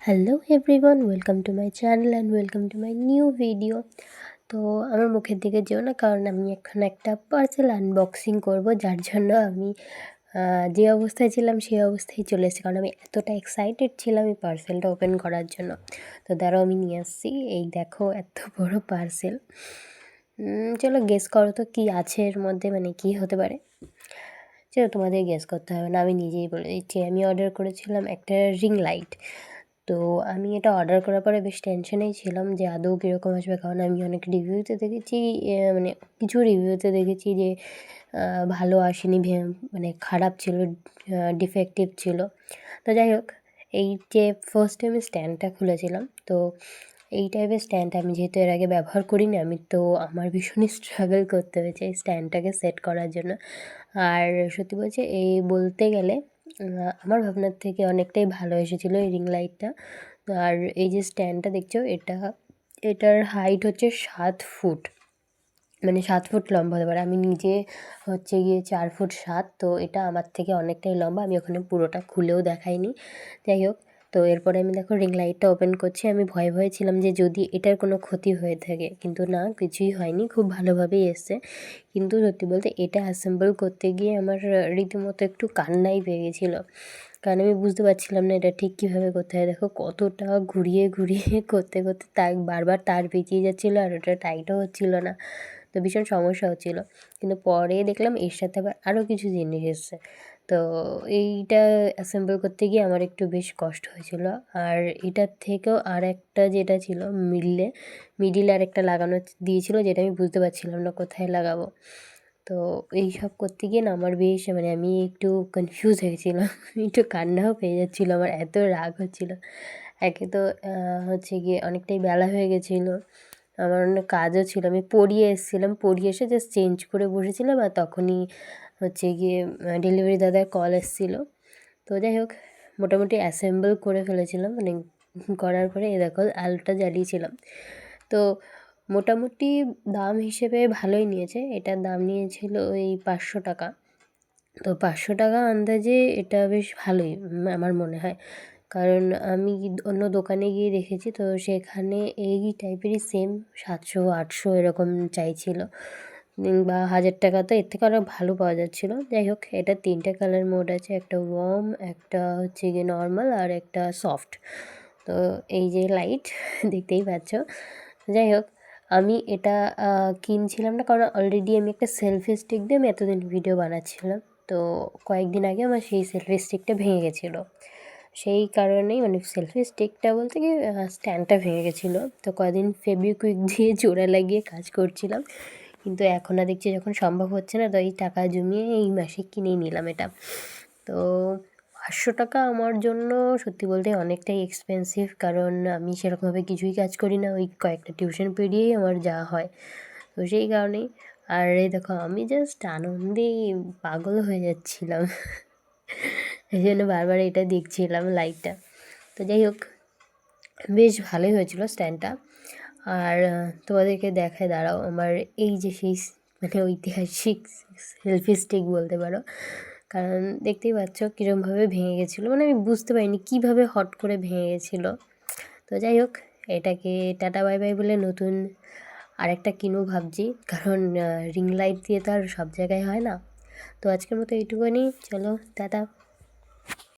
Hello everyone, welcome to my channel and welcome to my new video. তো আমার মুখের দিকে যেও না, কারণ আমি এখন একটা পার্সেল আনবক্সিং করব, যার জন্য আমি যে অবস্থায় ছিলাম সেই অবস্থায় চলে এসেছি, কারণ আমি এতটা এক্সাইটেড ছিলাম এই পার্সেলটা ওপেন করার জন্য। তো দাঁড়াও, আমি নিয়ে আসছি। এই দেখো, এত বড় পার্সেল। চলো গেস করো তো কী আছে এর মধ্যে, মানে কী হতে পারে। চলো, তোমাদের গেস করতে হবে না, আমি নিজেই বলে দিচ্ছি। আমি অর্ডার করেছিলাম একটা রিং লাইট। তো আমি এটা অর্ডার করার পরে বেশ টেনশনেই ছিলাম যে আদৌ কীরকম আসবে, কারণ আমি অনেক রিভিউতে দেখেছি, মানে কিছু রিভিউতে দেখেছি যে ভালো আসেনি, মানে খারাপ ছিল, ডিফেক্টিভ ছিল। তো যাই হোক, এই যে ফার্স্টে আমি স্ট্যান্ডটা খুলেছিলাম, তো এই টাইপের স্ট্যান্ড আমি যেহেতু এর আগে ব্যবহার করিনি, আমি তো আমার ভীষণই স্ট্রাগল করতে হয়েছে এই স্ট্যান্ডটাকে সেট করার জন্য। আর সত্যি বলছি, এই বলতে গেলে আমার ভাবনার থেকে অনেকটাই ভালো এসেছিলো এই রিং লাইটটা। আর এই যে স্ট্যান্ডটা দেখছো, এটার হাইট হচ্ছে 7 ফুট, মানে 7 ফুট লম্বা হতে পারে। আমি নিজে হচ্ছে গিয়ে 4 ফুট 7, তো এটা আমার থেকে অনেকটাই লম্বা। আমি ওখানে পুরোটা খুলেও দেখাইনি। যাই হোক, তো এরপরে আমি দেখো রিং লাইটটা ওপেন করছি। আমি ভয়ে ছিলাম যে যদি এটার কোনো ক্ষতি হয়ে থাকে, কিন্তু না, কিছুই হয়নি, খুব ভালোভাবেই এসছে। কিন্তু সত্যি বলতে এটা অ্যাসেম্বল করতে গিয়ে আমার রীতিমতো একটু কান্নাই পেয়ে গেছিলো, কারণ আমি বুঝতে পারছিলাম না এটা ঠিক কীভাবে করতে হয়। দেখো কতটা ঘুরিয়ে করতে বারবার তার পেঁচিয়ে যাচ্ছিলো, আর ওটা টাইটও হচ্ছিলো না। তো ভীষণ সমস্যা হচ্ছিলো। কিন্তু পরে দেখলাম এর সাথে আবার আরও কিছু জিনিস এসছে। তো এইটা অ্যাসেম্বল করতে গিয়ে আমার একটু বেশ কষ্ট হয়েছিলো। আর এটার থেকেও আরেকটা যেটা ছিল, মিডিলে আরেকটা লাগানো দিয়েছিলো, যেটা আমি বুঝতে পারছিলাম না কোথায় লাগাবো। তো এইসব করতে গিয়ে না আমার বেশ, মানে আমি একটু কনফিউজ হয়ে গেছিলাম, একটু কান্নাও পেয়ে যাচ্ছিলো, আমার এত রাগ হচ্ছিলো। একে তো হচ্ছে গিয়ে অনেকটাই বেলা হয়ে গেছিলো, আমার অনেক কাজও ছিল। আমি পড়িয়ে এসেছিলাম, পড়িয়ে এসে জাস্ট চেঞ্জ করে বসেছিলাম, আর তখনই হচ্ছে গিয়ে ডেলিভারি দাদার কল এসেছিলো। তো যাই হোক, মোটামুটি অ্যাসেম্বল করে ফেলেছিলাম, মানে করার পরে এ দেখো আলোটা জ্বালিয়েছিলাম। তো মোটামুটি দাম হিসেবে ভালোই নিয়েছে। এটার দাম নিয়েছিল ওই 500 টাকা। তো 500 টাকা আন্দাজে এটা বেশ ভালোই আমার মনে হয়, কারণ আমি অন্য দোকানে গিয়ে দেখেছি, তো সেখানে এই টাইপেরই সেম 700-800 এরকম চাইছিল, বা 1000 টাকা, তো এর থেকে আরও ভালো পাওয়া যাচ্ছিলো। যাই হোক, এটা 3টে কালার মোড আছে, একটা ওয়ার্ম, একটা হচ্ছে গিয়ে নর্মাল, আর একটা সফট। তো এই যে লাইট দেখতেই পাচ্ছ। যাই হোক, আমি এটা কিনছিলাম না, কারণ অলরেডি আমি একটা সেলফি স্টিক দিয়ে আমি এতদিন ভিডিও বানাচ্ছিলাম। তো কয়েকদিন আগে আমার সেই সেলফি স্টিকটা ভেঙে গেছিলো, সেই কারণেই, মানে সেলফি স্টিকটা বলতে কি স্ট্যান্ডটা ভেঙে গেছিলো। তো কয়েকদিন ফেভিকুইক দিয়ে জোড়া লাগিয়ে কাজ করছিলাম, কিন্তু এখন আর দেখছি যখন সম্ভব হচ্ছে না, তো এই টাকা জমিয়ে এই মাসে কিনেই নিলাম এটা। তো 500 টাকা আমার জন্য সত্যি বলতে অনেকটাই এক্সপেন্সিভ, কারণ আমি সেরকমভাবে কিছুই কাজ করি না, ওই কয়েকটা টিউশন পড়িয়েই আমার যা হয়, তো সেই কারণেই। আর এই দেখো, আমি জাস্ট আনন্দেই পাগল হয়ে যাচ্ছিলাম, এই জন্য বারবার এটা দেখছিলাম লাইটটা। তো যাই হোক, বেশ ভালোই হয়েছিল স্ট্যান্ডটা। আর তোমাদেরকে দেখায়, দাঁড়াও, আমার এই যে সেই মানে ঐতিহাসিক সেলফি স্টিক বলতে পারো, কারণ দেখতেই পাচ্ছ কীরকমভাবে ভেঙে গেছিলো, মানে আমি বুঝতে পারিনি কীভাবে হট করে ভেঙে গেছিলো। তো যাই হোক, এটাকে টাটা বাই বাই বলে নতুন আরেকটা কিনবো ভাবছি, কারণ রিং লাইট দিয়ে তো আর সব জায়গায় হয় না। তো আজকের মতো এইটুকুনি, চলো টাটা।